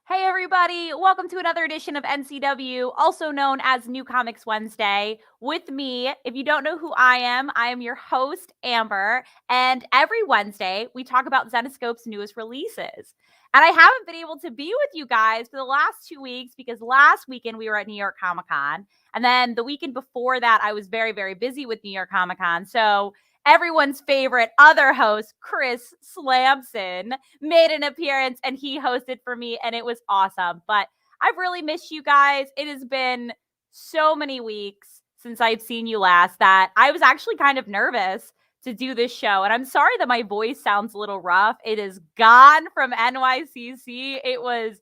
Hey everybody, welcome to another edition of NCW, also known as New Comics Wednesday. With me, if you don't know who I am your host, Amber, and every Wednesday we talk about Zenesope's newest releases. And I haven't been able to be with you guys for the last 2 weeks because last weekend we were at New York Comic Con, and then the weekend before that I was very, very busy with New York Comic Con. So everyone's favorite other host, Chris Slamson, made an appearance and he hosted for me and it was awesome. But I've really missed you guys. It has been so many weeks since I've seen you last that I was actually kind of nervous to do this show. And I'm sorry that my voice sounds a little rough. It is gone from NYCC. It was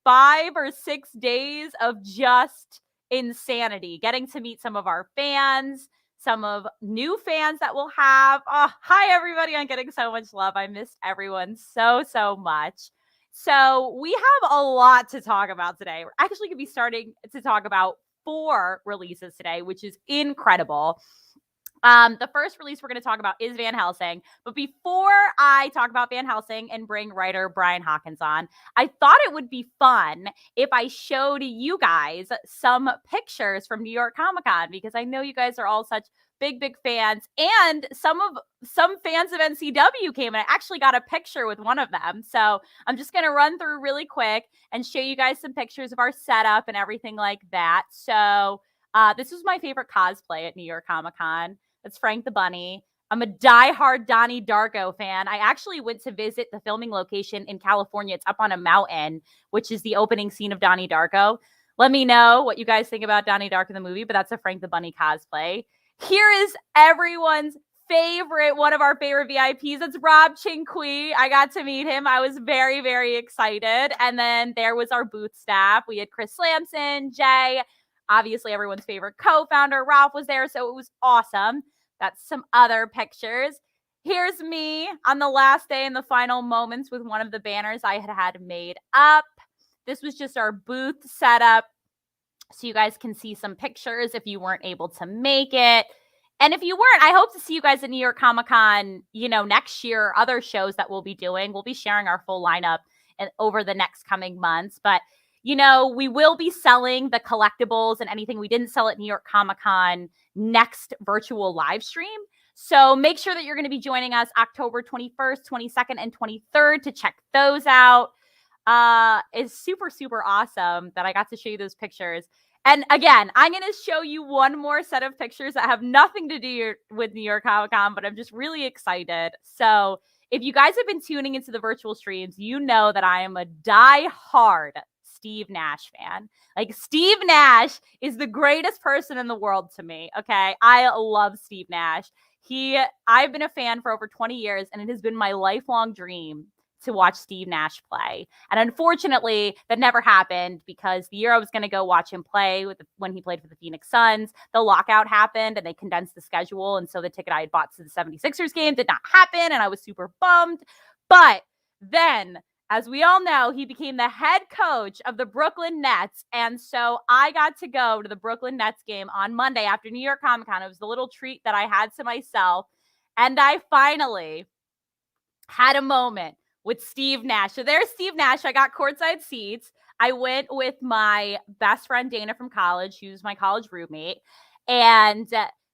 5 or 6 days of just insanity, getting to meet some of our fans, some of new fans that we'll have. Oh, hi, everybody. I'm getting so much love. I missed everyone so much. So we have a lot to talk about today. We're actually going to be starting to talk about 4 releases today, which is incredible. The first release we're going to talk about is Van Helsing. But before I talk about Van Helsing and bring writer Brian Hawkins on, I thought it would be fun if I showed you guys some pictures from New York Comic Con, because I know you guys are all such big fans, and some fans of NCW came, and I actually got a picture with one of them. So I'm just going to run through really quick and show you guys some pictures of our setup and everything like that. So this was my favorite cosplay at New York Comic Con. That's Frank the Bunny. I'm a diehard Donnie Darko fan. I actually went to visit the filming location in California. It's up on a mountain, which is the opening scene of Donnie Darko. Let me know what you guys think about Donnie Darko the movie, but that's a Frank the Bunny cosplay. Here is everyone's favorite, one of our favorite VIPs. It's Rob Chinqui. I got to meet him. I was very excited. And then there was our booth staff. We had Chris Slamson, Jay, obviously everyone's favorite co-founder, Ralph, was there, so it was awesome. That's some other pictures. Here's me on the last day in the final moments with one of the banners I had made up. This was just our booth setup, so you guys can see some pictures if you weren't able to make it. And if you weren't, I hope to see you guys at New York Comic Con, next year, other shows that we'll be doing. We'll be sharing our full lineup over the next coming months, but we will be selling the collectibles and anything we didn't sell at New York Comic Con next virtual live stream. So make sure that you're going to be joining us October 21st, 22nd, and 23rd to check those out. It's super awesome that I got to show you those pictures. And again, I'm going to show you one more set of pictures that have nothing to do with New York Comic Con, but I'm just really excited. So if you guys have been tuning into the virtual streams, you know that I am a die-hard Steve Nash fan. Like, Steve Nash is the greatest person in the world to me. Okay. I love Steve Nash. I've been a fan for over 20 years, and it has been my lifelong dream to watch Steve Nash play. And unfortunately, that never happened because the year I was going to go watch him play when he played for the Phoenix Suns, the lockout happened and they condensed the schedule. And so the ticket I had bought to the 76ers game did not happen, and I was super bummed. But then, as we all know, he became the head coach of the Brooklyn Nets. And so I got to go to the Brooklyn Nets game on Monday after New York Comic Con. It was the little treat that I had to myself. And I finally had a moment with Steve Nash. So there's Steve Nash. I got courtside seats. I went with my best friend, Dana, from college, who's my college roommate. And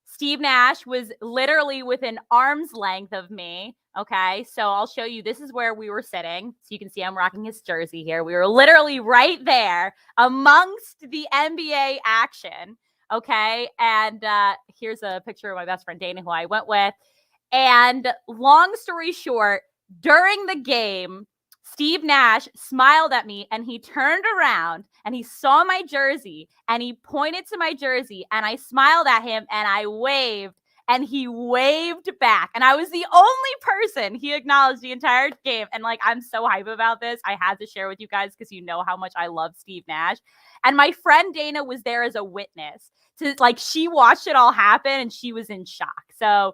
Steve Nash was literally within arm's length of me. Okay, so I'll show you. This is where we were sitting. So you can see I'm rocking his jersey here. We were literally right there amongst the NBA action. Okay, and here's a picture of my best friend, Dana, who I went with. And long story short, during the game, Steve Nash smiled at me and he turned around and he saw my jersey and he pointed to my jersey, and I smiled at him and I waved. And he waved back. And I was the only person he acknowledged the entire game. And I'm so hype about this. I had to share with you guys because you know how much I love Steve Nash. And my friend Dana was there as a witness. She watched it all happen and she was in shock. So,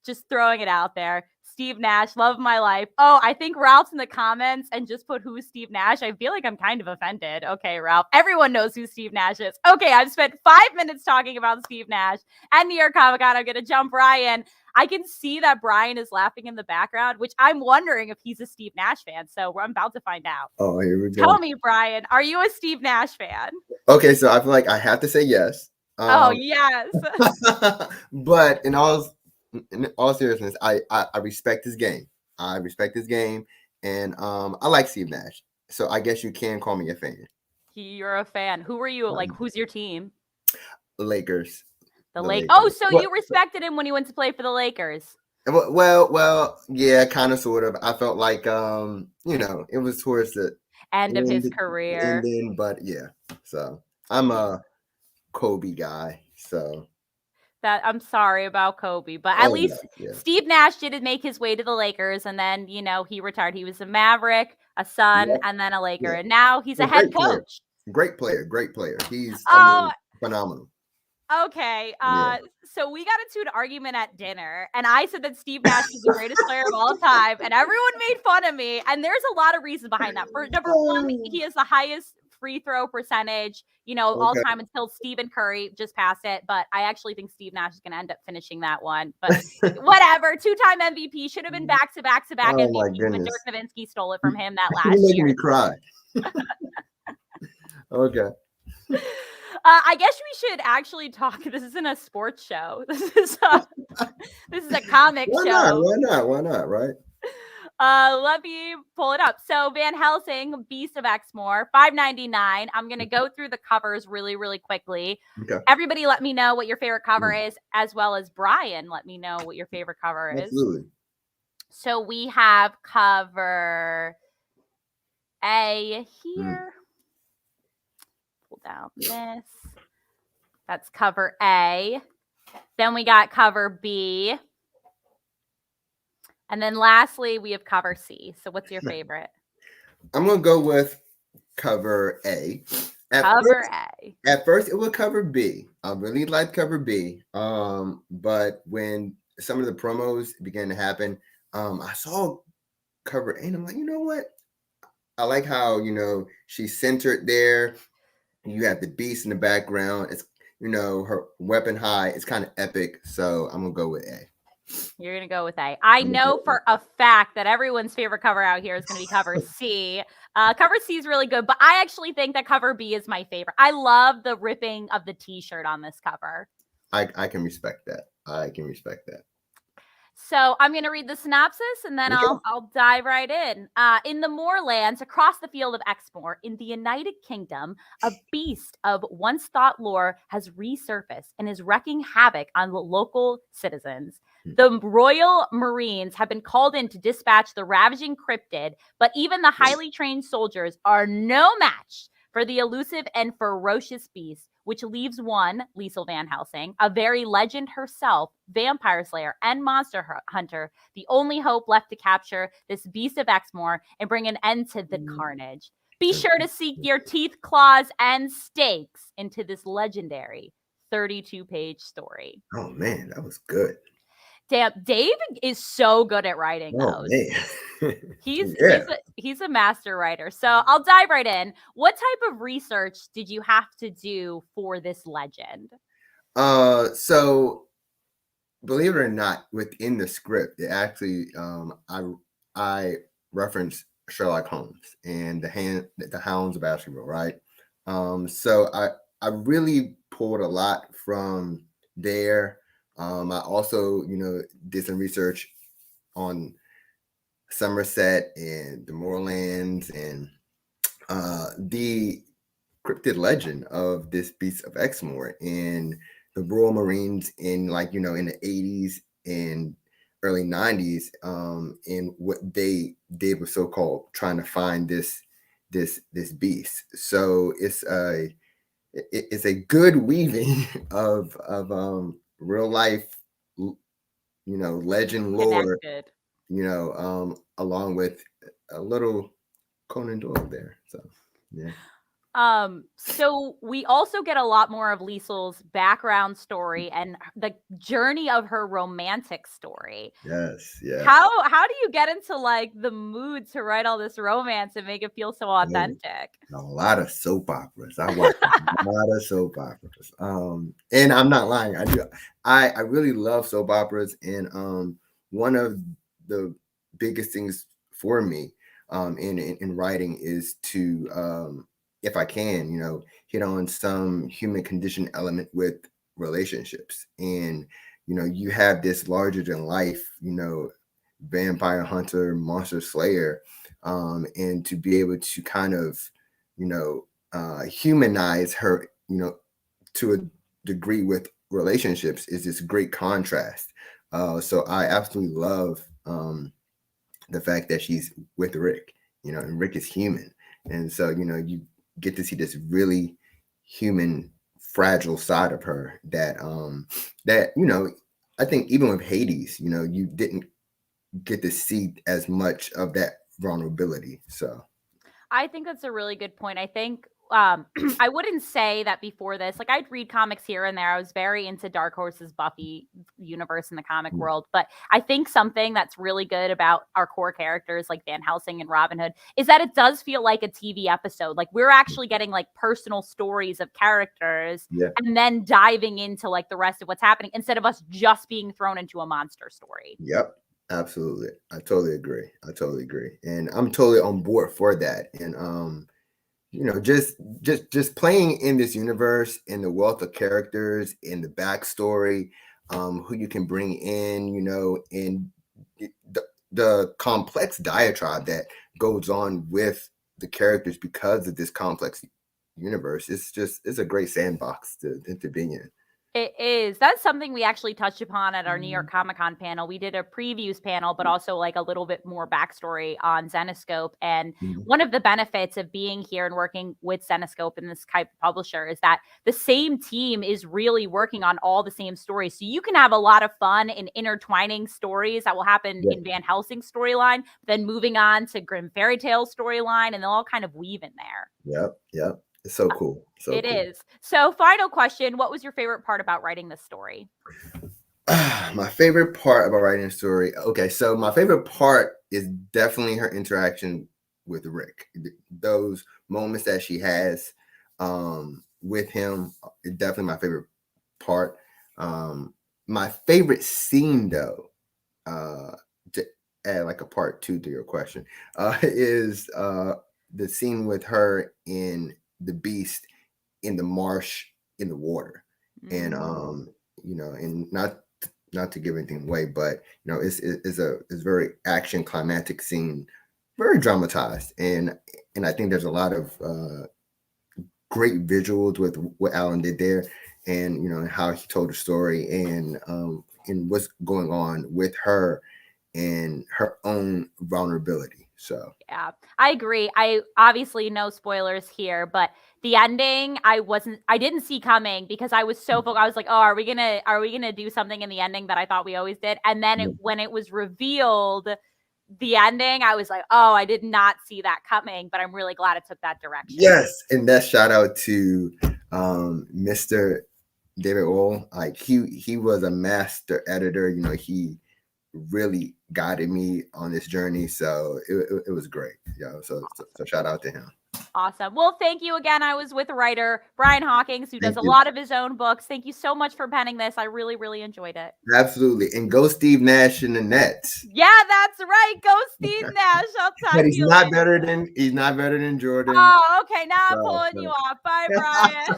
just throwing it out there. Steve Nash, love of my life. Oh, I think Ralph's in the comments and just put who's Steve Nash. I feel like I'm kind of offended. Okay, Ralph. Everyone knows who Steve Nash is. Okay, I've spent 5 minutes talking about Steve Nash and New York Comic Con. I'm going to jump Brian. I can see that Brian is laughing in the background, which I'm wondering if he's a Steve Nash fan. So I'm about to find out. Oh, here we go. Tell me, Brian, are you a Steve Nash fan? Okay, so I feel like I have to say yes. Oh, yes. But in all seriousness, I respect his game. I respect his game, and I like Steve Nash. So I guess you can call me a fan. You're a fan. Who are you? Like, who's your team? Lakers. The Lakers. Oh, so you respected him when he went to play for the Lakers. Well, yeah, kind of, sort of. I felt like, it was towards the end of his career. But yeah, so I'm a Kobe guy. So that I'm sorry about Kobe, but at least Steve Nash did make his way to the Lakers, and then he retired. He was a Maverick, a Sun, and then a Laker, and now he's a head coach. Great player. He's phenomenal. Okay, so we got into an argument at dinner, and I said that Steve Nash is the greatest player of all time, and everyone made fun of me, and there's a lot of reasons behind that. For number one, he has the highest free throw percentage, all time until Stephen Curry just passed it, but I actually think Steve Nash is going to end up finishing that one, but whatever. 2-time MVP, should have been back-to-back MVP, but Dirk Nowitzki stole it from him that last year. You're making me cry. Okay. I guess we should actually talk. This isn't a sports show. This is a comic show. Why not? Right? Let me pull it up. So Van Helsing, Beast of Exmoor, $5.99. I'm gonna go through the covers really, really quickly. Okay. Everybody, let me know what your favorite cover is, as well as Brian. Let me know what your favorite cover is. Absolutely. So we have cover A here. Pull down this. That's cover A. Then we got cover B. And then lastly, we have cover C. So what's your favorite? I'm going to go with cover A. At first, it was cover B. I really liked cover B. But when some of the promos began to happen, I saw cover A, and I'm like, you know what? I like how, she's centered there. You have the beast in the background. It's, her weapon high. It's kind of epic. So I'm going to go with A. You're going to go with A. I know for a fact that everyone's favorite cover out here is going to be cover C. Cover C is really good, but I actually think that cover B is my favorite. I love the ripping of the t-shirt on this cover. I can respect that. So I'm going to read the synopsis, and then I'll dive right in. In the moorlands across the field of Exmoor, in the United Kingdom, a beast of once thought lore has resurfaced and is wreaking havoc on the local citizens. The Royal Marines have been called in to dispatch the ravaging cryptid, but even the highly trained soldiers are no match for the elusive and ferocious beast, which leaves one, Liesl Van Helsing, a very legend herself, vampire slayer and monster hunter, the only hope left to capture this beast of Exmoor and bring an end to the carnage. Be sure to seek your teeth, claws, and stakes into this legendary 32-page story. Oh, man, that was good. Damn, Dave is so good at writing those. Man. He's a master writer. So I'll dive right in. What type of research did you have to do for this legend? So believe it or not, within the script, it actually I referenced Sherlock Holmes and the Hounds of Baskerville, right? So I really pulled a lot from there. I also, did some research on Somerset and the Moorlands and the cryptid legend of this beast of Exmoor and the Royal Marines in in the 80s and early 90s, and what they did was so-called trying to find this beast. So it's a good weaving of real life, legend lore, along with a little Conan Doyle there. So, yeah. So we also get a lot more of Liesel's background story and the journey of her romantic story. Yes, yes. How do you get into like the mood to write all this romance and make it feel so Oh, authentic? a lot of soap operas. I watch a lot of soap operas. And I'm not lying. I do. I really love soap operas, and one of the biggest things for me in writing is to if I can, hit on some human condition element with relationships. And you have this larger than life, vampire hunter, monster slayer, and to be able to kind of humanize her, to a degree with relationships is this great contrast. So I absolutely love the fact that she's with Rick, and Rick is human. And so, you get to see this really human, fragile side of her that, I think even with Hades, you didn't get to see as much of that vulnerability. So I think that's a really good point. I think I wouldn't say that before this. Like I'd read comics here and there. I was very into Dark Horse's Buffy universe in the comic world, but I think something that's really good about our core characters like Van Helsing and Robin Hood is that it does feel like a TV episode. Like we're actually getting like personal stories of characters yeah. and then diving into like the rest of what's happening instead of us just being thrown into a monster story. Yep. Absolutely. I totally agree. And I'm totally on board for that. And just playing in this universe and the wealth of characters and the backstory, who you can bring in, and the complex diatribe that goes on with the characters because of this complex universe. It's a great sandbox to be in. It is. That's something we actually touched upon at our New York Comic Con panel. We did a previews panel, but also like a little bit more backstory on Zenesope. And one of the benefits of being here and working with Zenesope and this type of publisher is that the same team is really working on all the same stories. So you can have a lot of fun in intertwining stories that will happen in Van Helsing's storyline, then moving on to Grimm Fairy Tale storyline, and they'll all kind of weave in there. Yep. It's so cool. It is. So final question, what was your favorite part about writing this story? My favorite part about writing a story. Okay, so my favorite part is definitely her interaction with Rick. Those moments that she has with him is definitely my favorite part. My favorite scene, though, to add like a part two to your question, is the scene with her in the Beast in the marsh in the water. And and not to give anything away, but it's a very action climactic scene, very dramatized, and I think there's a lot of great visuals with what Alan did there, and how he told the story, and what's going on with her and her own vulnerability. So yeah, I agree. I obviously no spoilers here, but the ending I didn't see coming because I was so focused. I was like, oh, are we gonna do something in the ending that I thought we always did? And then when it was revealed, the ending, I was like, oh, I did not see that coming, but I'm really glad it took that direction. Yes, and that shout out to Mr. David Wohl. Like he was a master editor. He really guided me on this journey, so it was great. So shout out to him. Awesome. Well, thank you again. I was with writer Brian Hawkins, who does a lot of his own books. Thank you so much for penning this. I really, really enjoyed it. Absolutely. And go Steve Nash in the Nets. Yeah, that's right. Go Steve Nash. I'll talk But to you later. He's not better than Jordan. Oh, okay. Now I'm pulling you off. Bye, Brian.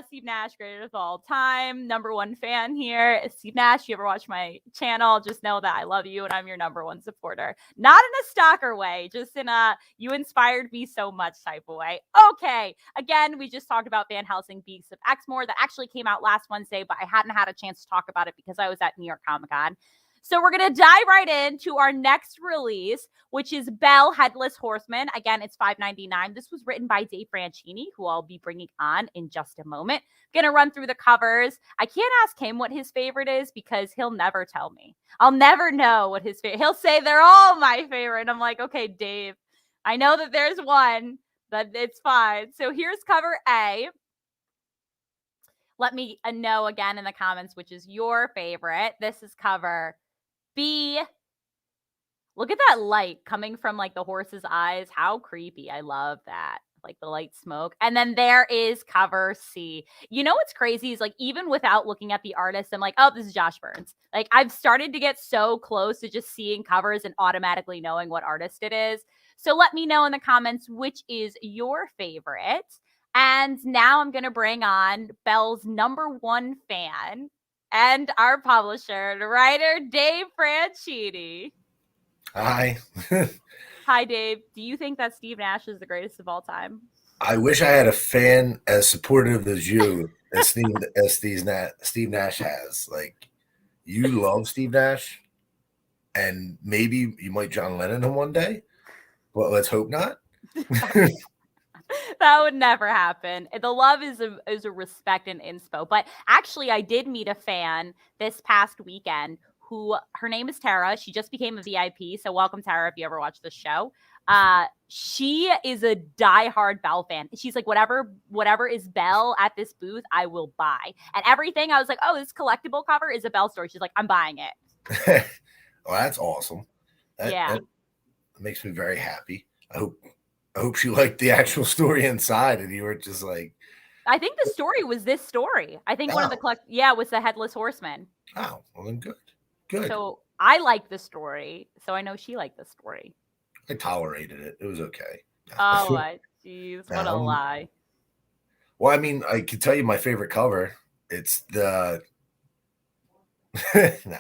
Steve Nash, greatest of all time, number one fan here. Steve Nash, you ever watch my channel, just know that I love you and I'm your number one supporter. Not in a stalker way, just in a you inspired me so much type of way. Okay, again, we just talked about Van Helsing Beasts of Exmoor that actually came out last Wednesday, but I hadn't had a chance to talk about it because I was at New York Comic Con. So we're going to dive right into our next release, which is Belle Headless Horseman. Again, it's $5.99. This was written by Dave Franchini, who I'll be bringing on in just a moment. Going to run through the covers. I can't ask him what his favorite is because he'll never tell me. I'll never know what his favorite. He'll say they're all my favorite. And I'm like, okay, Dave, I know that there's one, But it's fine. So here's cover A. Let me know again in the comments which is your favorite. This is cover B. Look at that light coming from like the horse's eyes. How creepy. I love that. Like the light smoke. And then there is cover C. You know what's crazy is like even without looking at the artist, I'm like, oh, this is Josh Burns. Like I've started to get so close to just seeing covers and automatically knowing what artist it is. So let me know in the comments which is your favorite. And now I'm going to bring on Belle's #1 fan and our publisher and writer, Dave Franchini. Hi. Hi, Dave. Do you think that Steve Nash is the greatest of all time? I wish I had a fan as supportive as you, as Steve Nash has. Like, you love Steve Nash, and maybe you might John Lennon him one day, but let's hope not. That would never happen. The love is a respect and inspo. But actually, I did meet a fan this past weekend who her name is Tara. She just became a VIP. So welcome, Tara, if you ever watch the show. She is a diehard Belle fan. She's like, whatever is Belle at this booth, I will buy. And everything, I was like, oh, this collectible cover is a Belle story. She's like, I'm buying it. Well, that's awesome. That makes me very happy. I hope she liked the actual story inside, and you were just like. I think the story was this story. I think one of the was the Headless Horseman. Oh, well then good. Good. So I like the story. So I know she liked the story. I tolerated it. It was okay. Oh, jeez. What a lie. Well, I mean, I can tell you my favorite cover. It's the... No.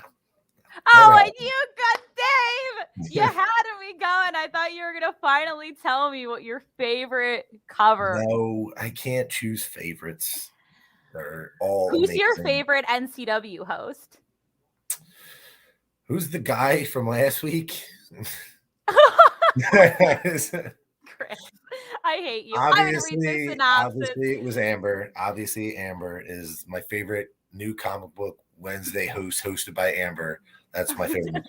Oh, and you got Dave. You had me going. I thought you were going to finally tell me what your favorite cover. No, I can't choose favorites. They're all Who's amazing. your favorite NCW host? Who's the guy from last week? Chris, I hate you. Obviously it was Amber. Obviously, Amber is my favorite new comic book Wednesday host, hosted by Amber. That's my favorite.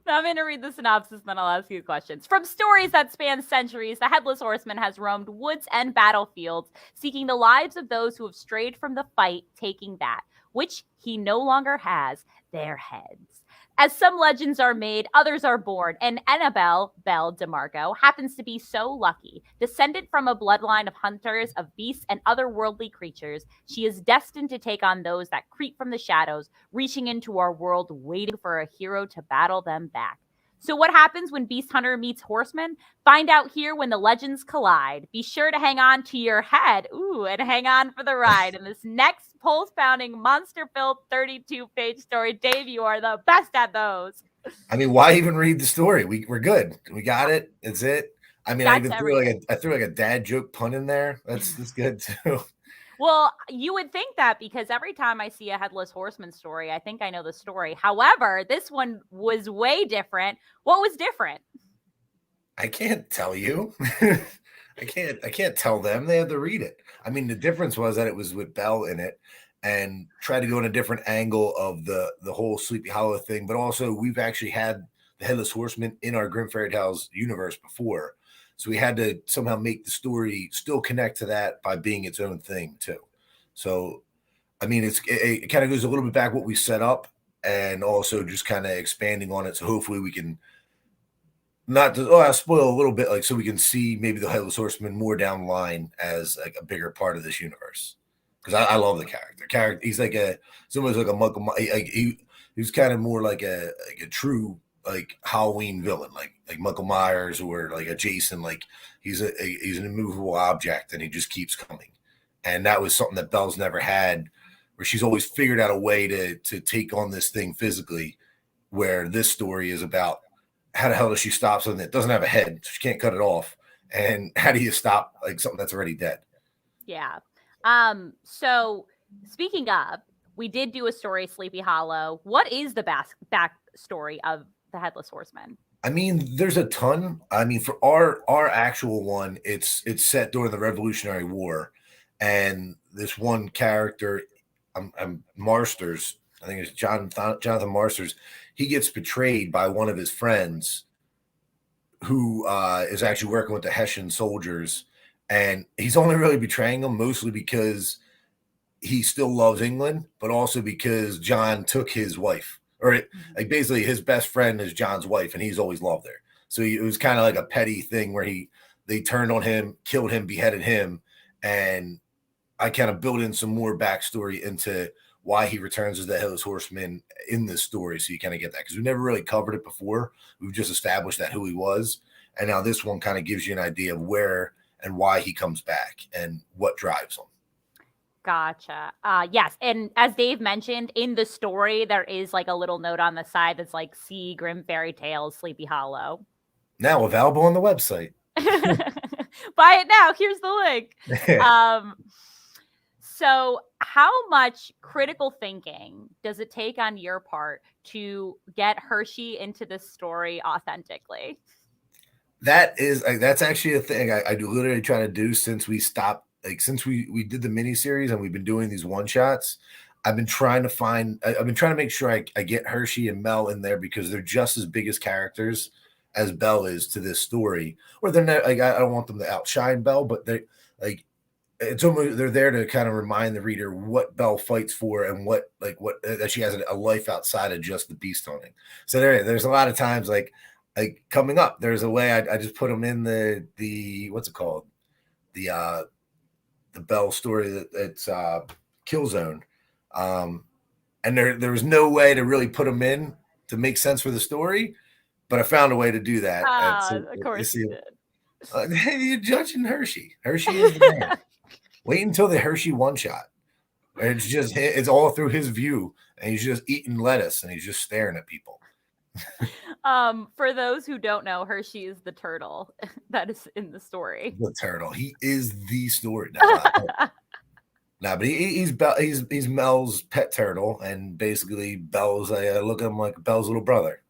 I'm going to read the synopsis, then I'll ask you questions. From stories that span centuries, the Headless Horseman has roamed woods and battlefields, seeking the lives of those who have strayed from the fight, taking that, which he no longer has, their heads. As some legends are made, others are born, and Annabelle Belle DeMarco happens to be so lucky. Descended from a bloodline of hunters of beasts and otherworldly creatures, she is destined to take on those that creep from the shadows, reaching into our world, waiting for a hero to battle them back. So what happens when Beast Hunter meets Horseman? Find out here when the legends collide. Be sure to hang on to your head, and hang on for the ride in this next pulse-pounding, monster-filled 32-page story. Dave, you are the best at those. I mean, why even read the story? We're good. We got it. It's it. I mean, I even threw like a dad joke pun in there. That's good too. Well, you would think that because every time I see a Headless Horseman story, I think I know the story. However, this one was way different. What was different? I can't tell you. I can't tell them. They had to read it. I mean, the difference was that it was with Belle in it and tried to go in a different angle of the whole Sleepy Hollow thing. But also, we've actually had the Headless Horseman in our Grimm Fairy Tales universe before. So we had to somehow make the story still connect to that by being its own thing too. So, I mean, it kind of goes a little bit back what we set up and also just kind of expanding on it. So hopefully we can I'll spoil a little bit, like, so we can see maybe the Headless Horseman more down the line as like a bigger part of this universe. Because I love the character. He's like it's almost like a Michael. Like he's kind of more like a true like Halloween villain, like Michael Myers or like a Jason. Like he's an immovable object, and he just keeps coming. And that was something that Belle's never had, where she's always figured out a way to take on this thing physically. Where this story is about how the hell does she stop something that doesn't have a head? She can't cut it off, and how do you stop like something that's already dead? Yeah. So speaking of, we did do a story, Sleepy Hollow. What is the backstory of the Headless Horseman? I mean, there's a ton. I mean, for our actual one, it's set during the Revolutionary War, and this one character, Marsters, I think it's Jonathan Marsters. He gets betrayed by one of his friends, who is actually working with the Hessian soldiers, and he's only really betraying them mostly because he still loves England, but also because John took his wife, or like basically his best friend is John's wife, and he's always loved her. So it was kind of like a petty thing where they turned on him, killed him, beheaded him, and I kind of built in some more backstory into why he returns as the Headless Horseman in this story, so you kind of get that, because we never really covered it before. We've just established that who he was, and now this one kind of gives you an idea of where and why he comes back and what drives him. Gotcha. Yes. And as Dave mentioned, in the story, there is like a little note on the side that's like, see Grim Fairy Tales, Sleepy Hollow. Now available on the website. Buy it now. Here's the link. So how much critical thinking does it take on your part to get Hershey into this story authentically? That's actually a thing I do literally try to do since we stopped. Like since we did the miniseries and we've been doing these one shots, I've been trying to make sure I get Hershey and Mel in there, because they're just as big as characters as Belle is to this story. Or they're not, like, I don't want them to outshine Belle, but they like, it's almost, they're there to kind of remind the reader what Belle fights for, and what that she has a life outside of just the beast hunting. So there's a lot of times like coming up, there's a way I just put them in the what's it called, the Belle story that's Killzone, and there was no way to really put them in to make sense for the story, but I found a way to do that. So, of course you did. Hey, you're judging Hershey. Hershey is the man. Wait until the Hershey one shot. It's all through his view, and he's just eating lettuce and he's just staring at people. For those who don't know, Hershey is the turtle that is in the story. The turtle. He is the story. No, but he's Mel's pet turtle, and basically Belle's I look at him like Belle's little brother.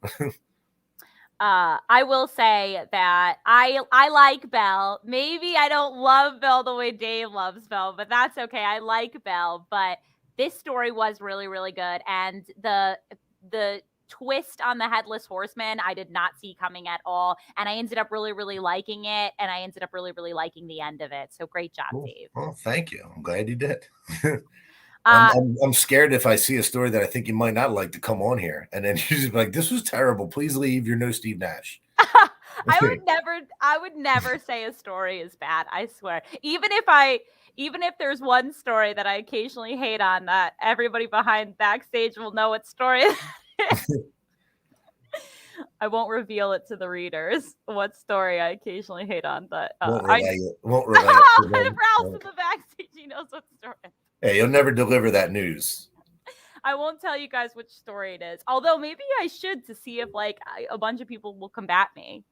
I will say that I like Belle. Maybe I don't love Belle the way Dave loves Belle, but that's okay. I like Belle, but this story was really, really good, and the twist on the Headless Horseman I did not see coming at all, and I ended up really, really liking it, and I ended up really, really liking the end of it. So great job, Cool. Dave. Well, thank you. I'm glad you did. I'm scared if I see a story that I think you might not like to come on here, and then you just be like, "This was terrible. Please leave. You're no Steve Nash." I would never say a story is bad. I swear. Even if there's one story that I occasionally hate on, that everybody behind backstage will know what story it is. I won't reveal it to the readers what story I occasionally hate on, but won't relay it. Ralph's in the backstage. He knows what story. Hey, you'll never deliver that news. I won't tell you guys which story it is. Although maybe I should, to see if a bunch of people will combat me.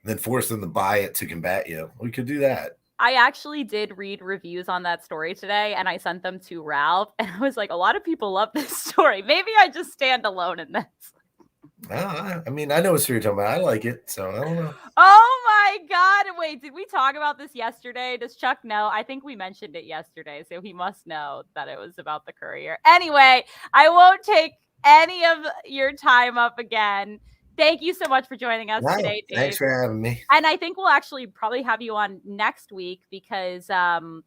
Then force them to buy it to combat you. We could do that. I actually did read reviews on that story today, and I sent them to Ralph, and I was like, a lot of people love this story. Maybe I just stand alone in this. I mean, I know what you're talking about. I like it, so I don't know. Oh my God. Wait, did we talk about this yesterday? Does Chuck know? I think we mentioned it yesterday, so he must know that it was about the courier. Anyway, I won't take any of your time up again. Thank you so much for joining us today, Dave. Thanks for having me. And I think we'll actually probably have you on next week, because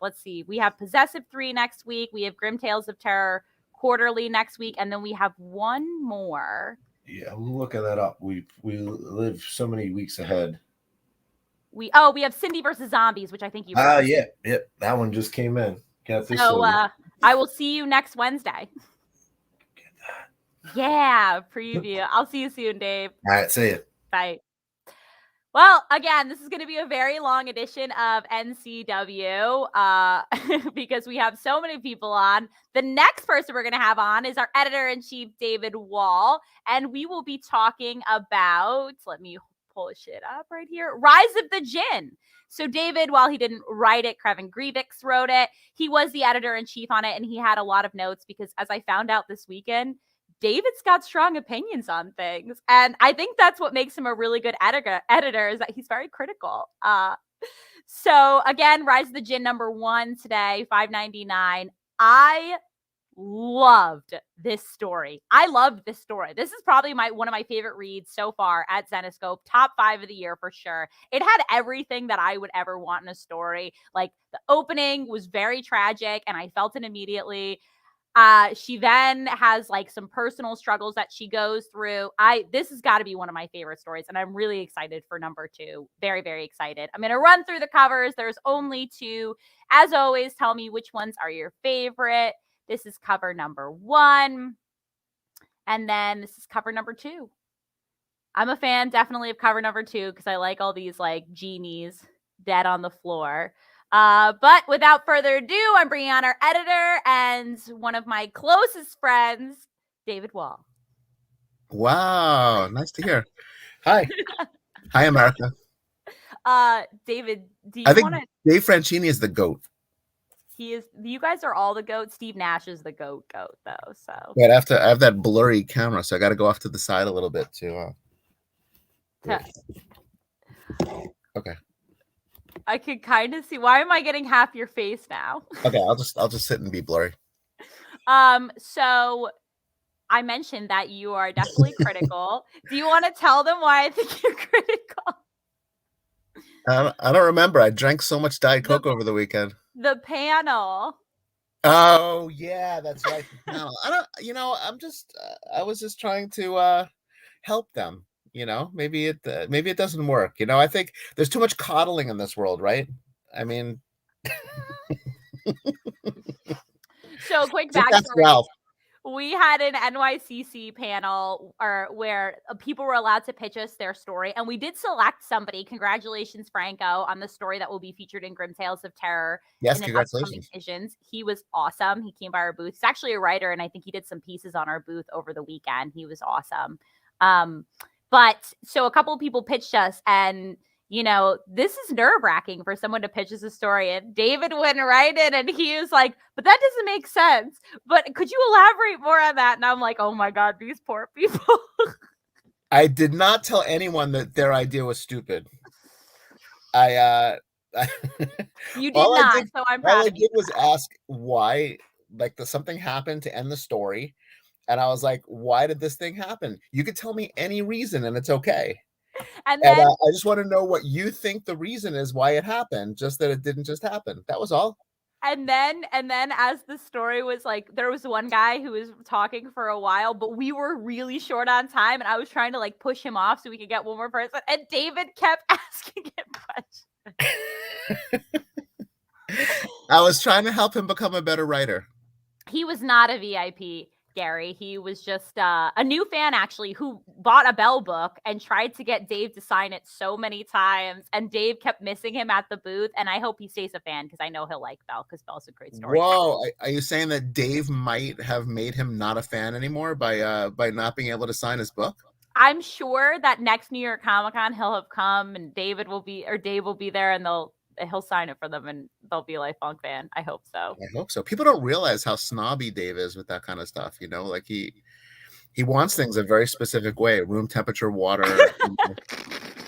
let's see, we have Possessive 3 next week. We have Grim Tales of Terror Quarterly next week, and then we have one more. Yeah, I'm looking that up. We live so many weeks ahead. We have Cindy versus Zombies, which I think you. Yeah, that one just came in. So I will see you next Wednesday. Yeah, preview. I'll see you soon, Dave. All right, see you. Bye. Well, again, this is going to be a very long edition of NCW because we have so many people on. The next person we're going to have on is our editor-in-chief, David Wohl, and we will be talking about, let me pull shit up right here, Rise of the Jinn. So David, while he didn't write it, Kevin Grievix wrote it. He was the editor-in-chief on it, and he had a lot of notes because, as I found out this weekend, David's got strong opinions on things. And I think that's what makes him a really good editor is that he's very critical. So again, Rise of the Jinn #1 today, $5.99. I loved this story. I loved this story. This is probably one of my favorite reads so far at Zenesope. Top 5 of the year for sure. It had everything that I would ever want in a story. Like the opening was very tragic and I felt it immediately. She then has like some personal struggles that she goes through. This has got to be one of my favorite stories, and I'm really excited for number 2. Very, very excited. I'm going to run through the covers. There's only 2. As always, tell me which ones are your favorite. This is cover number 1. And then this is cover number 2. I'm a fan definitely of cover number 2 because I like all these like genies dead on the floor. But without further ado, I'm bringing on our editor and one of my closest friends, David Wohl. Wow, nice to hear. Hi. Hi, America. David, do you I think want to... Dave Franchini is the GOAT. He is. You guys are all the GOAT. Steve Nash is the GOAT though. So. But I have that blurry camera, so I got to go off to the side a little bit to. Okay. I could kind of see. Why am I getting half your face now? Okay, I'll just sit and be blurry. So I mentioned that you are definitely critical. Do you want to tell them why I think you're critical? I don't remember. I drank so much Diet Coke over the weekend. The panel. Oh yeah, that's right. The panel. I was just trying to help them. Maybe it doesn't work. I think there's too much coddling in this world, right? I mean, so quick backstory. We had an NYCC panel where people were allowed to pitch us their story, and we did select somebody. Congratulations, Franco, on the story that will be featured in Grim Tales of Terror. Yes, congratulations. He was awesome. He came by our booth. He's actually a writer, and I think he did some pieces on our booth over the weekend. He was awesome. But so a couple of people pitched us, and this is nerve-wracking for someone to pitch us a story. And David went right in and he was like, but that doesn't make sense. But could you elaborate more on that? And I'm like, oh my God, these poor people. I did not tell anyone that their idea was stupid. You did not, so I'm proud of you. All I did was ask why, something happened to end the story. And I was like, why did this thing happen? You could tell me any reason and it's okay. And I just want to know what you think the reason is why it happened, just that it didn't just happen. That was all. And then as the story was like, there was one guy who was talking for a while, but we were really short on time. And I was trying to push him off so we could get one more person. And David kept asking him questions. I was trying to help him become a better writer. He was not a VIP. Gary. He was just a new fan, actually, who bought a Bell book and tried to get Dave to sign it so many times. And Dave kept missing him at the booth. And I hope he stays a fan because I know he'll like Bell because Bell's a great story. Whoa. Are you saying that Dave might have made him not a fan anymore by not being able to sign his book? I'm sure that next New York Comic Con he'll have come and Dave will be there and he'll sign it for them and they'll be a lifelong fan. I hope so. I hope so. People don't realize how snobby Dave is with that kind of stuff. He wants things a very specific way. Room temperature water,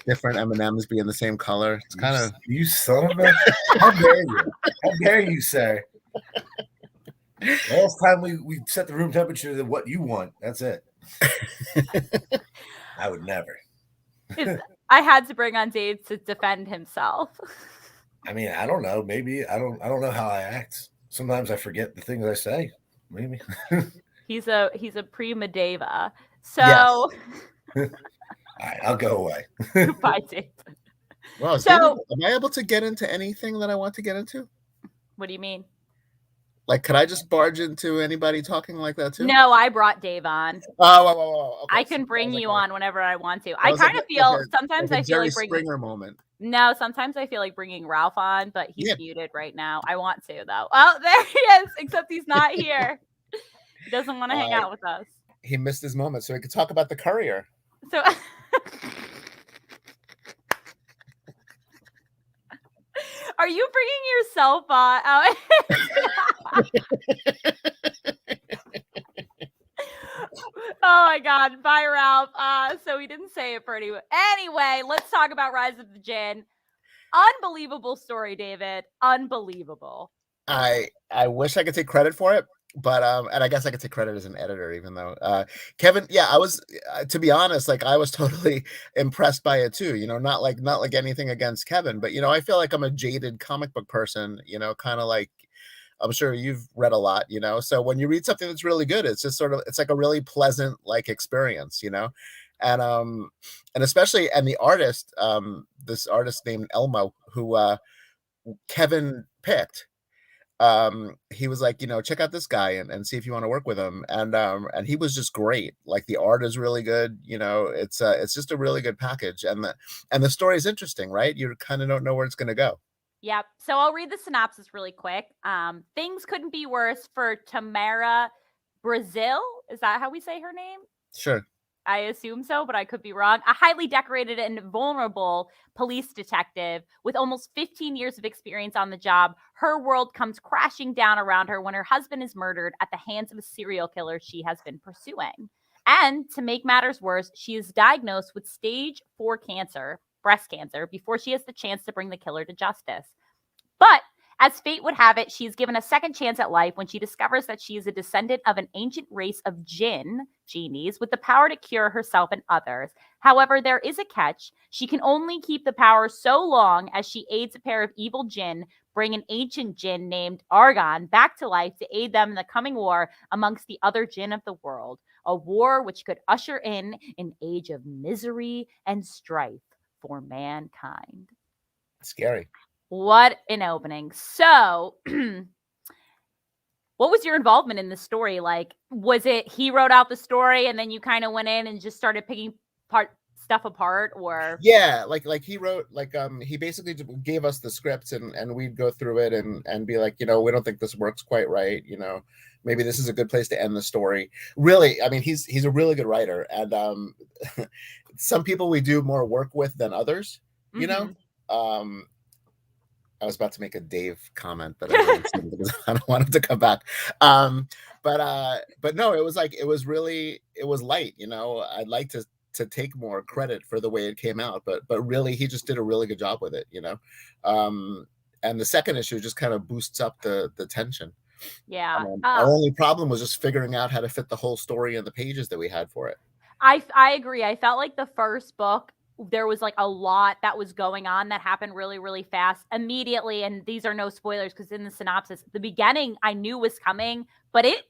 different M&Ms be in the same color. It's kind of you son of a how dare you? How dare you, sir? Last time we set the room temperature to what you want. That's it. I would never. I had to bring on Dave to defend himself. I mean, I don't know. Maybe I don't know how I act. Sometimes I forget the things I say. Maybe he's a prima deva. So yes. All right, I'll go away. Bye, Dave. Well, so am I able to get into anything that I want to get into? What do you mean? Could I just barge into anybody talking like that too? No, I brought Dave on. Oh. Okay. I can bring you on whenever I want to. I kind of feel sometimes I feel like bringing Springer moment. No, sometimes I feel like bringing Ralph on, but he's muted right now. I want to though. Oh, there he is. Except he's not here. He doesn't want to hang out with us. He missed his moment, so we could talk about the courier. So. Are you bringing yourself on? Oh my God. Bye, Ralph. So we didn't say it pretty well. Anyway, let's talk about Rise of the Djinn. Unbelievable story, David. Unbelievable. I wish I could take credit for it. but and I guess I could take credit as an editor, even though Kevin, yeah, I was to be honest, like I was totally impressed by it too. Not like anything against Kevin, but I feel like I'm a jaded comic book person. Kind of like I'm sure you've read a lot. So when you read something that's really good, it's just it's like a really pleasant like experience. And especially the artist, this artist named Elmo, who Kevin picked. He was like, check out this guy and see if you want to work with him. And he was just great. Like the art is really good. It's just a really good package. And the story is interesting, right? You kind of don't know where it's going to go. Yep. So I'll read the synopsis really quick. Things couldn't be worse for Tamara Brazil. Is that how we say her name? Sure. I assume so, but I could be wrong. A highly decorated and vulnerable police detective with almost 15 years of experience on the job. Her world comes crashing down around her when her husband is murdered at the hands of a serial killer she has been pursuing. And to make matters worse, she is diagnosed with stage 4 cancer, breast cancer, before she has the chance to bring the killer to justice. But as fate would have it, she is given a second chance at life when she discovers that she is a descendant of an ancient race of genies, with the power to cure herself and others. However, there is a catch. She can only keep the power so long as she aids a pair of evil jinn bring an ancient jinn named Argon back to life to aid them in the coming war amongst the other jinn of the world. A war which could usher in an age of misery and strife for mankind. Scary. What an opening. So, what was your involvement in the story? Like, was it he wrote out the story and then you kind of went in and just started picking stuff apart, or? Yeah, like he wrote, he basically gave us the scripts and we'd go through it and be like, we don't think this works quite right. Maybe this is a good place to end the story. Really, I mean, he's a really good writer, and some people we do more work with than others, I was about to make a Dave comment, but I didn't because I don't want him to come back. But no, it was light. I'd like to take more credit for the way it came out, but really he just did a really good job with it. And the second issue just kind of boosts up the tension. Yeah. Our only problem was just figuring out how to fit the whole story in the pages that we had for it. I agree. I felt like the first book, there was like a lot that was going on that happened really, really fast immediately. And these are no spoilers because in the synopsis, the beginning I knew was coming, but it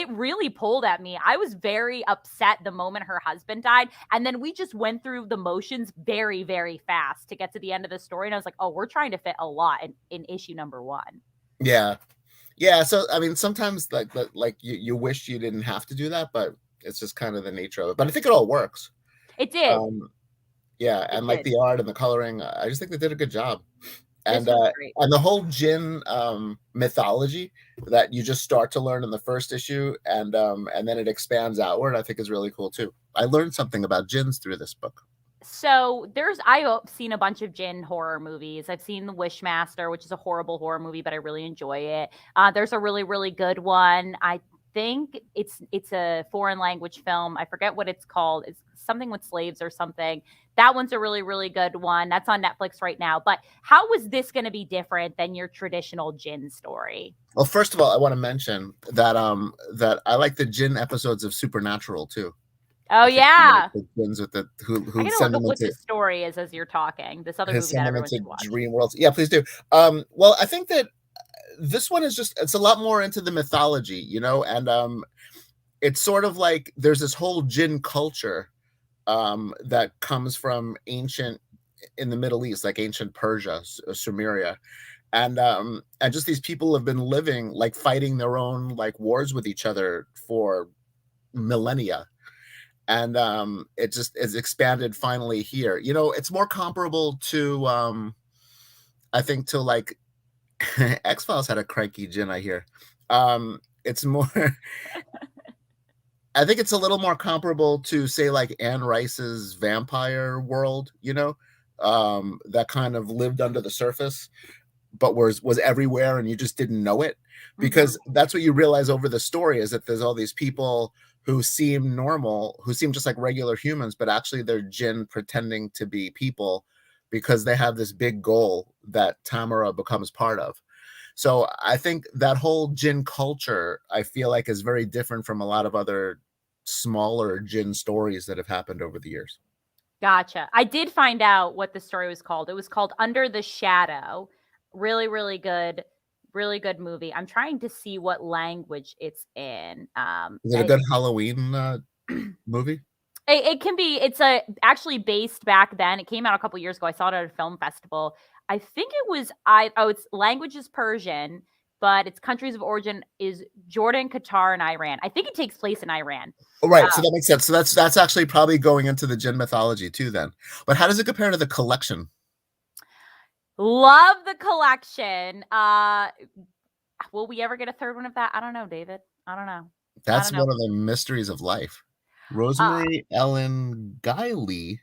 really pulled at me. I was very upset the moment her husband died. And then we just went through the motions very, very fast to get to the end of the story. And I was like, oh, we're trying to fit a lot in issue number 1. Yeah. Yeah. So, I mean, sometimes like you wish you didn't have to do that, but it's just kind of the nature of it. But I think it all works. It did. Yeah, and like the art and the coloring, I just think they did a good job. And the whole jinn mythology that you just start to learn in the first issue, and then it expands outward, I think is really cool too. I learned something about jinns through this book. So I've seen a bunch of jinn horror movies. I've seen The Wishmaster, which is a horrible horror movie, but I really enjoy it. There's a really, really good one. I think it's a foreign language film. I forget what it's called. It's something with slaves or something. That one's a really, really good one. That's on Netflix right now. But how was this going to be different than your traditional jinn story? Well, first of all, I want to mention that that I like the jinn episodes of Supernatural too. Oh yeah, the jinns with the who I send them what the story is as you're talking. This other movie that everyone should watch. Dream worlds. Yeah, please do. Well, I think that this one is it's a lot more into the mythology, and it's sort of like there's this whole jinn culture that comes from ancient in the Middle East, like ancient Persia, Sumeria, and just these people have been living like fighting their own like wars with each other for millennia, and it just is expanded finally here. It's more comparable to I think to like X-Files had a cranky jinn, I hear. It's more I think it's a little more comparable to, say, like Anne Rice's vampire world, that kind of lived under the surface, but was everywhere and you just didn't know it. Because that's what you realize over the story, is that there's all these people who seem normal, who seem just like regular humans, but actually they're jinn pretending to be people because they have this big goal that Tamara becomes part of. So I think that whole gin culture, I feel like, is very different from a lot of other smaller gin stories that have happened over the years. Gotcha. I did find out what the story was called. It was called Under the Shadow. Really, really good movie. I'm trying to see what language it's in. Is it a good Halloween movie? It can be. It's actually based back then. It came out a couple years ago. I saw it at a film festival. I think it was its language is Persian, but its countries of origin is Jordan, Qatar, and Iran. I think it takes place in Iran. Oh, right. So that makes sense. So that's actually probably going into the gin mythology too then. But how does it compare to the collection? Love the collection. Will we ever get a third one of that? I don't know, David. I don't know. That's one of the mysteries of life. Rosemary Ellen Guiley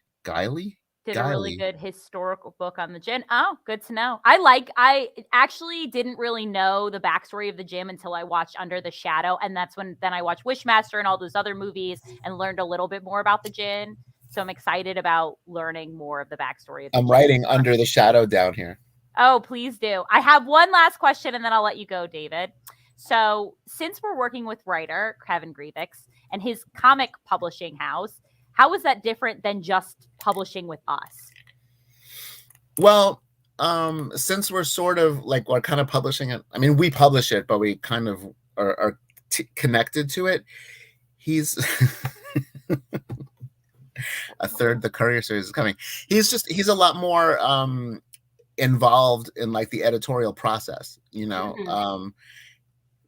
did a really good historical book on the gin. Oh, good to know. I actually didn't really know the backstory of the gin until I watched Under the Shadow. And that's when I watched Wishmaster and all those other movies and learned a little bit more about the gin. So I'm excited about learning more of the backstory of the gin. Writing Under the Shadow down here. Oh, please do. I have one last question and then I'll let you go, David. So since we're working with writer Kevin Grievix and his comic publishing house, how is that different than just publishing with us? Well, since we're sort of like, we're kind of publishing it. I mean, we publish it, but we kind of are connected to it. He's a third, the Courier series is coming. He's a lot more involved in like the editorial process, you know,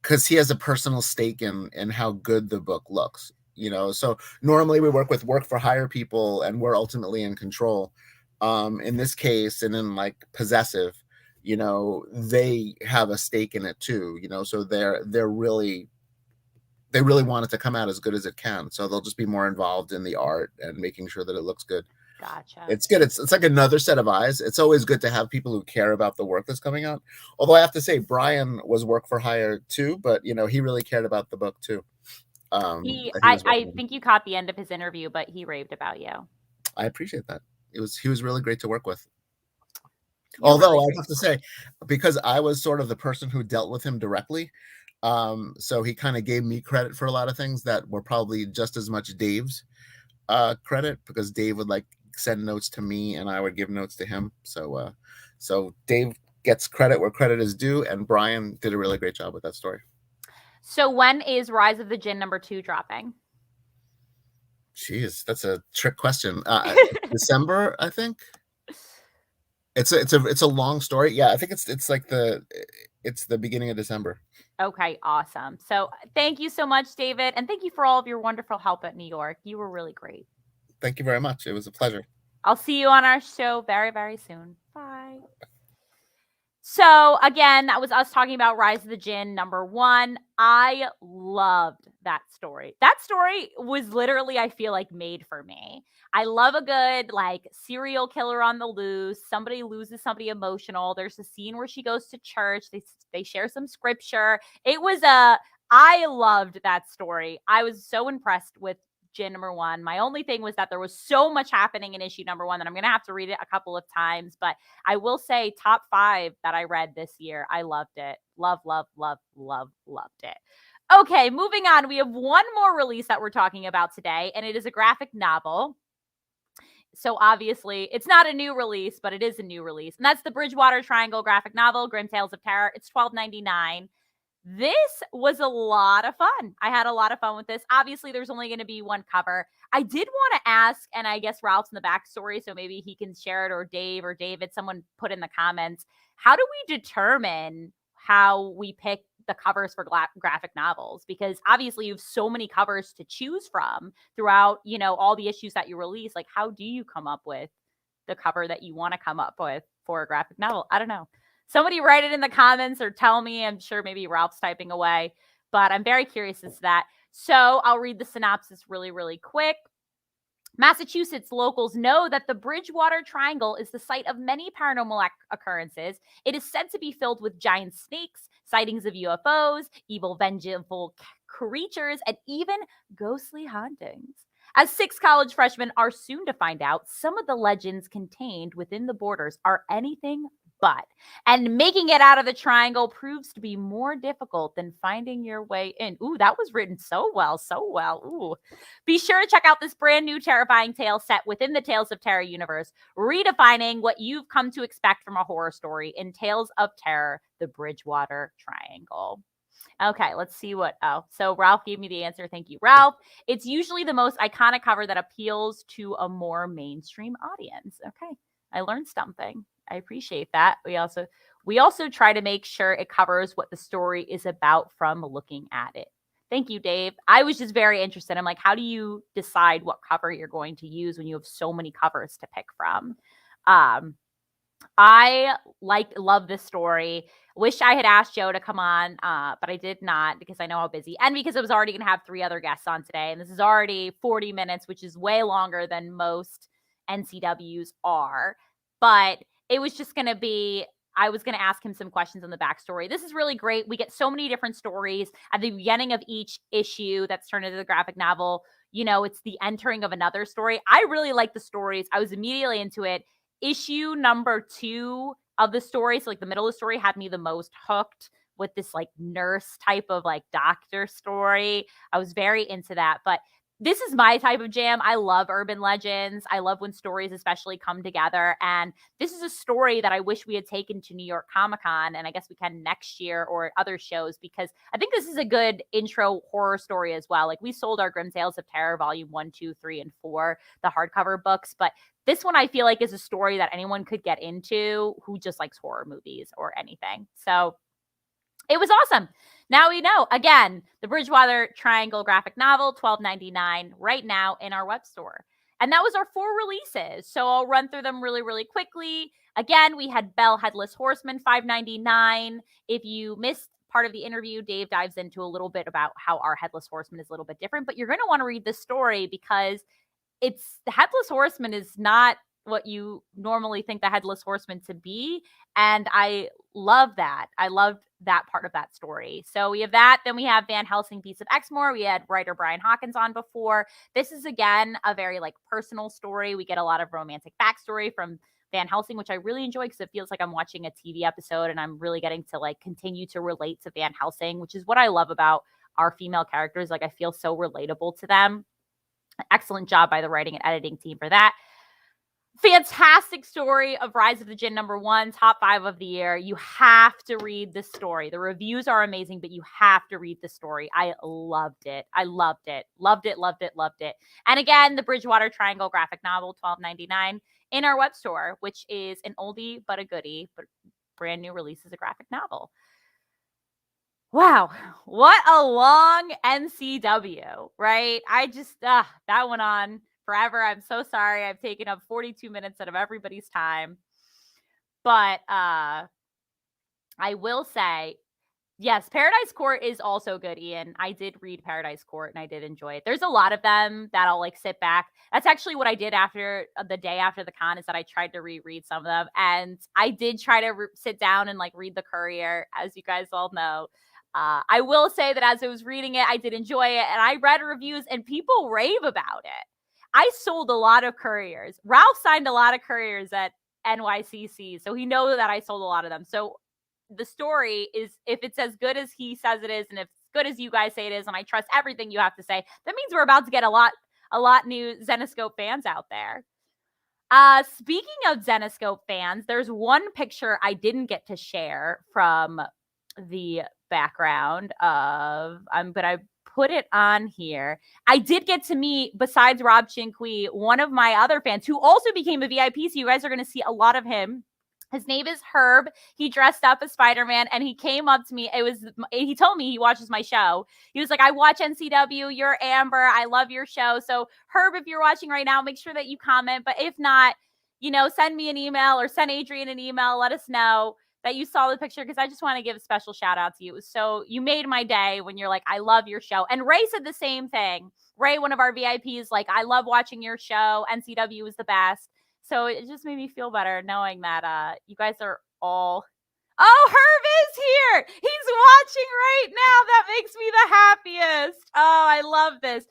because he has a personal stake in how good the book looks. You know, so normally we work for hire people and we're ultimately in control. In this case, and in like Possessive, you know, they have a stake in it too, you know, so they really want it to come out as good as it can. So they'll just be more involved in the art and making sure that it looks good. Gotcha. It's good. It's like another set of eyes. It's always good to have people who care about the work that's coming out. Although I have to say, Brian was work for hire too, but you know, he really cared about the book too. I think you caught the end of his interview, but he raved about you. I appreciate that. He was really great to work with. Although I have to say, because I was sort of the person who dealt with him directly, so he kind of gave me credit for a lot of things that were probably just as much Dave's credit, because Dave would like send notes to me and I would give notes to him. So Dave gets credit where credit is due, and Brian did a really great job with that story. So when is Rise of the Gin #2 dropping? Jeez, that's a trick question. December, I think. It's a long story. Yeah, I think it's like it's the beginning of December. Okay, awesome. So thank you so much, David, and thank you for all of your wonderful help at New York. You were really great. Thank you very much. It was a pleasure. I'll see you on our show very, very soon. Bye. So again, that was us talking about Rise of the Gin #1. I loved that story. That story was literally, I feel like, made for me. I love a good like serial killer on the loose. Somebody loses somebody emotional. There's a scene where she goes to church. They share some scripture. I loved that story. I was so impressed with Gin #1. My only thing was that there was so much happening in issue #1 that I'm going to have to read it a couple of times. But I will say top 5 that I read this year. I loved it. Loved it. Okay, moving on. We have one more release that we're talking about today, and it is a graphic novel. So obviously, it's not a new release, but it is a new release. And that's the Bridgewater Triangle graphic novel, Grim Tales of Terror. It's $12.99. This was a lot of fun. I had a lot of fun with this. Obviously, there's only going to be one cover. I did want to ask, and I guess Ralph's in the backstory, so maybe he can share it, or Dave or David, someone put in the comments. How do we determine how we pick the covers for graphic novels? Because obviously you have so many covers to choose from throughout, you know, all the issues that you release. Like, how do you come up with the cover that you want to come up with for a graphic novel? I don't know. Somebody write it in the comments or tell me. I'm sure maybe Ralph's typing away, but I'm very curious as to that. So I'll read the synopsis really, really quick. Massachusetts locals know that the Bridgewater Triangle is the site of many paranormal occurrences. It is said to be filled with giant snakes, sightings of UFOs, evil, vengeful creatures, and even ghostly hauntings. As 6 college freshmen are soon to find out, some of the legends contained within the borders are anything and making it out of the triangle proves to be more difficult than finding your way in. Ooh, that was written so well. Ooh. Be sure to check out this brand new terrifying tale set within the Tales of Terror universe, redefining what you've come to expect from a horror story in Tales of Terror, the Bridgewater Triangle. Okay, let's see so Ralph gave me the answer. Thank you, Ralph. It's usually the most iconic cover that appeals to a more mainstream audience. Okay, I learned something. I appreciate that. We also try to make sure it covers what the story is about from looking at it. Thank you, Dave. I was just very interested. I'm like, how do you decide what cover you're going to use when you have so many covers to pick from? I love this story. Wish I had asked Joe to come on, but I did not because I know how busy and because I was already going to have 3 other guests on today. And this is already 40 minutes, which is way longer than most NCWs are. But it was just going to be, I was going to ask him some questions on the backstory. This is really great. We get so many different stories at the beginning of each issue that's turned into the graphic novel. It's the entering of another story. I really like the stories. I was immediately into it. Issue number 2 of the story, so like the middle of the story, had me the most hooked with this like nurse type of like doctor story. I was very into that, but this is my type of jam. I love urban legends. I love when stories especially come together. And this is a story that I wish we had taken to New York Comic-Con. And I guess we can next year or other shows, because I think this is a good intro horror story as well. Like we sold our Grim Tales of Terror volume 1, 2, 3, and 4, the hardcover books. But this one I feel like is a story that anyone could get into who just likes horror movies or anything. So it was awesome. Now we know. Again, the Bridgewater Triangle graphic novel, $12.99 right now in our web store. And that was our 4 releases. So I'll run through them really, really quickly. Again, we had Belle Headless Horseman, $5.99. If you missed part of the interview, Dave dives into a little bit about how our Headless Horseman is a little bit different. But you're going to want to read this story because the Headless Horseman is not what you normally think the Headless Horseman to be. And I love that. I loved that part of that story. So we have that. Then we have Van Helsing, Beasts of Exmoor. We had writer Brian Hawkins on before. This is, again, a very like personal story. We get a lot of romantic backstory from Van Helsing, which I really enjoy because it feels like I'm watching a TV episode and I'm really getting to like continue to relate to Van Helsing, which is what I love about our female characters. Like I feel so relatable to them. Excellent job by the writing and editing team for that. Fantastic story of Rise of the Jinn #1, top 5 of the year. You have to read the story. The reviews are amazing, but you have to read the story. I loved it. Loved it. And again, the Bridgewater Triangle graphic novel, $12.99 in our web store, which is an oldie but a goodie, but brand new release as a graphic novel. Wow, what a long NCW, right? I just, that went on forever. I'm so sorry. I've taken up 42 minutes out of everybody's time. But I will say, yes, Paradise Court is also good, Ian. I did read Paradise Court and I did enjoy it. There's a lot of them that I'll like sit back. That's actually what I did after the day after the con, is that I tried to reread some of them. And I did try to sit down and like read The Courier, as you guys all know. I will say that as I was reading it, I did enjoy it. And I read reviews and people rave about it. I sold a lot of Couriers. Ralph signed a lot of Couriers at NYCC, so he knows that I sold a lot of them. So the story is, if it's as good as he says it is, and if it's good as you guys say it is, and I trust everything you have to say, that means we're about to get a lot new Zenesope fans out there. Speaking of Zenesope fans, there's one picture I didn't get to share from the background of, but I put it on here. I did get to meet, besides Rob Chinqui, one of my other fans who also became a VIP. So you guys are going to see a lot of him. His name is Herb. He dressed up as Spider-Man and he came up to me. He told me he watches my show. He was like, I watch NCW. You're Amber. I love your show. So Herb, if you're watching right now, make sure that you comment. But if not, send me an email or send Adrian an email. Let us know that you saw the picture, because I just want to give a special shout out to you. So you made my day when you're like, I love your show. And Ray said the same thing. Ray, one of our VIPs, like, I love watching your show. NCW is the best. So it just made me feel better knowing that you guys are all... Oh, Herb is here. He's watching right now. That makes me the happiest. Oh, I love this.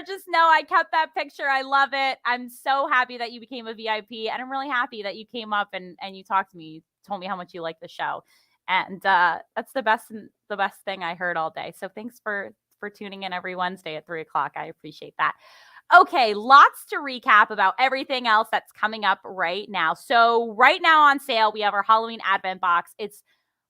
just know I kept that picture. I love it. I'm so happy that you became a VIP, and I'm really happy that you came up and you talked to me. You told me how much you like the show, and that's the best thing I heard all day. So thanks for tuning in every Wednesday at 3:00. I appreciate that. Okay, lots to recap about everything else that's coming up right now. So right now on sale, we have our Halloween Advent box. It's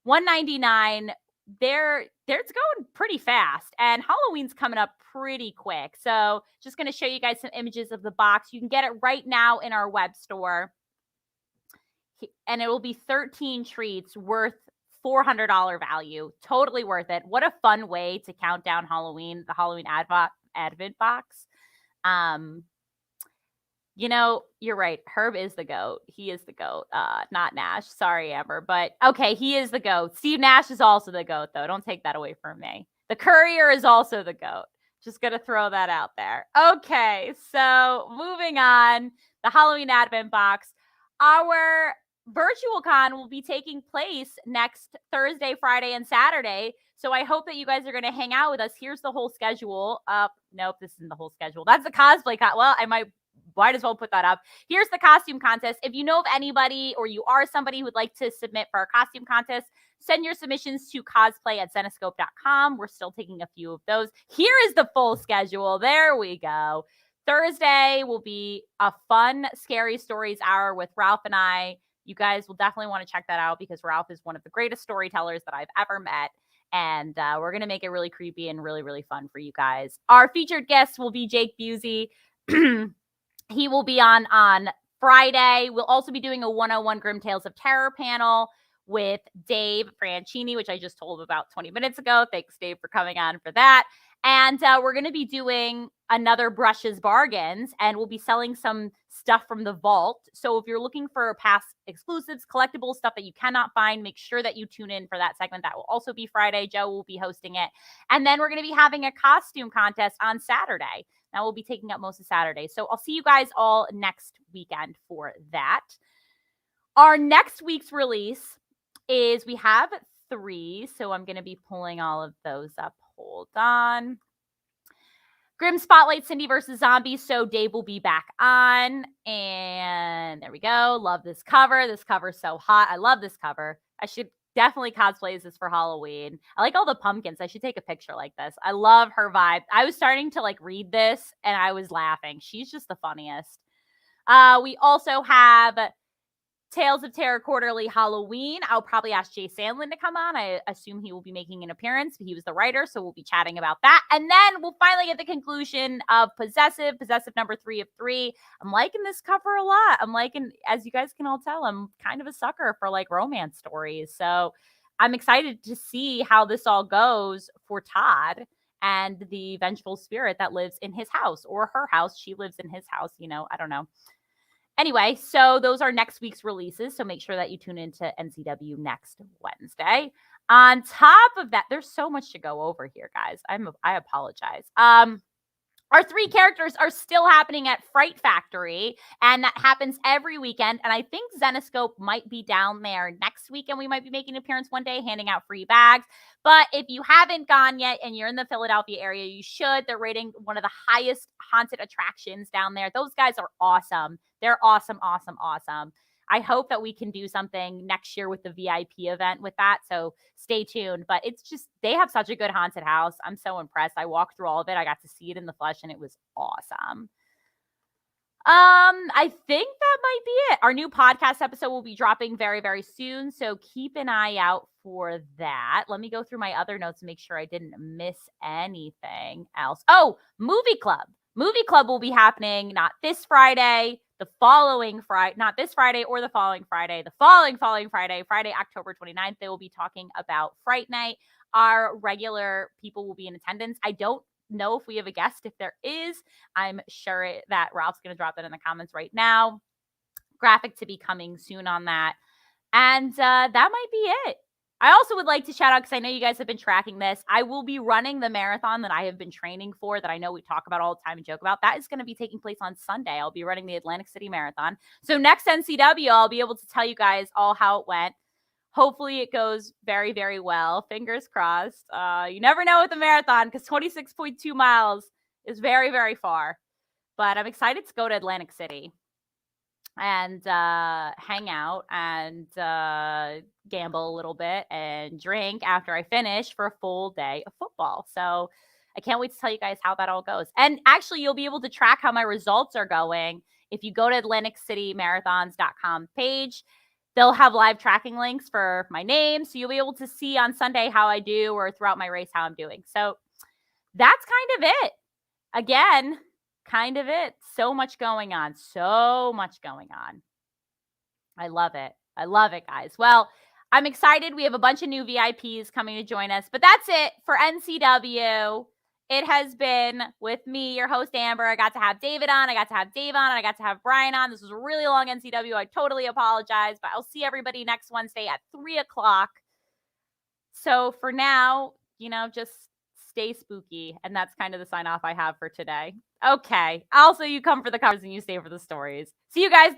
$199. It's going pretty fast, and Halloween's coming up pretty quick. So just going to show you guys some images of the box. You can get it right now in our web store, and it will be 13 treats worth $400 value. Totally worth it. What a fun way to count down Halloween, the Halloween Advent box. You know, you're right. Herb is the GOAT. He is the GOAT, not Nash. Sorry, Amber. But okay, he is the GOAT. Steve Nash is also the GOAT, though. Don't take that away from me. The Courier is also the GOAT. Just going to throw that out there. Okay, so moving on. The Halloween Advent box. Our virtual con will be taking place next Thursday, Friday, and Saturday. So I hope that you guys are going to hang out with us. Here's the whole schedule. Nope, this isn't the whole schedule. That's the cosplay con. Well, I might as well put that up. Here's the costume contest. If you know of anybody or you are somebody who would like to submit for our costume contest, send your submissions to cosplay@zenesope.com. We're still taking a few of those. Here is the full schedule. There we go. Thursday will be a fun, scary stories hour with Ralph and I. You guys will definitely want to check that out because Ralph is one of the greatest storytellers that I've ever met. And we're going to make it really creepy and really, really fun for you guys. Our featured guest will be Jake Busey. He will be on Friday. We'll also be doing a 101 Grim Tales of Terror panel with Dave Franchini, which I just told about 20 minutes ago. Thanks, Dave, for coming on for that. And we're going to be doing another Brushes Bargains, and we'll be selling some stuff from the vault. So if you're looking for past exclusives, collectibles, stuff that you cannot find, make sure that you tune in for that segment. That will also be Friday. Joe will be hosting it. And then we're going to be having a costume contest on Saturday. That will be taking up most of Saturday. So I'll see you guys all next weekend for that. Our next week's release is we have 3. So I'm going to be pulling all of those up. Hold on. Grim Spotlight, Cindy versus Zombies. So Dave will be back on. And there we go. Love this cover. This cover's so hot. I love this cover. I should definitely cosplay this for Halloween. I like all the pumpkins. I should take a picture like this. I love her vibe. I was starting to read this and I was laughing. She's just the funniest. We also have Tales of Terror Quarterly Halloween. I'll probably ask Jay Sandlin to come on. I assume he will be making an appearance. He was the writer, so we'll be chatting about that. And then we'll finally get the conclusion of Possessive number 3 of 3. I'm liking this cover a lot. I'm liking, as you guys can all tell, I'm kind of a sucker for romance stories. So I'm excited to see how this all goes for Todd and the vengeful spirit that lives in his house or her house. She lives in his house, I don't know. Anyway, so those are next week's releases. So make sure that you tune into NCW next Wednesday. On top of that, there's so much to go over here, guys. I apologize. Our 3 characters are still happening at Fright Factory, and that happens every weekend. And I think Zenesope might be down there next week, and we might be making an appearance one day, handing out free bags. But if you haven't gone yet and you're in the Philadelphia area, you should. They're rating one of the highest haunted attractions down there. Those guys are awesome. They're awesome, awesome, awesome. I hope that we can do something next year with the VIP event with that. So stay tuned. But it's just, they have such a good haunted house. I'm so impressed. I walked through all of it. I got to see it in the flesh and it was awesome. I think that might be it. Our new podcast episode will be dropping very, very soon. So keep an eye out for that. Let me go through my other notes and make sure I didn't miss anything else. Oh, Movie Club. Movie Club will be happening not this Friday, the following Friday, not this Friday or the following Friday, the following Friday, October 29th. They will be talking about Fright Night. Our regular people will be in attendance. I don't know if we have a guest. If there is, I'm sure that Ralph's going to drop that in the comments right now. Graphic to be coming soon on that. And that might be it. I also would like to shout out, because I know you guys have been tracking this, I will be running the marathon that I have been training for, that I know we talk about all the time and joke about. That is going to be taking place on Sunday. I'll be running the Atlantic City Marathon. So next NCW, I'll be able to tell you guys all how it went. Hopefully it goes very, very well. Fingers crossed. You never know with the marathon, because 26.2 miles It's very, very far. But I'm excited to go to Atlantic City and hang out and gamble a little bit and drink after I finish for a full day of football. So I can't wait to tell you guys how that all goes. And actually, you'll be able to track how my results are going if you go to AtlanticCityMarathons.com page. They'll have live tracking links for my name. So you'll be able to see on Sunday how I do, or throughout my race how I'm doing. So that's kind of it. Again, kind of it. So much going on. So much going on. I love it. I love it, guys. Well, I'm excited. We have a bunch of new VIPs coming to join us. But that's it for NCW. It has been with me, your host, Amber. I got to have David on. I got to have Dave on. And I got to have Brian on. This was a really long NCW. I totally apologize. But I'll see everybody next Wednesday at 3 o'clock. So for now, just stay spooky. And that's kind of the sign off I have for today. Okay. Also, you come for the covers and you stay for the stories. See you guys next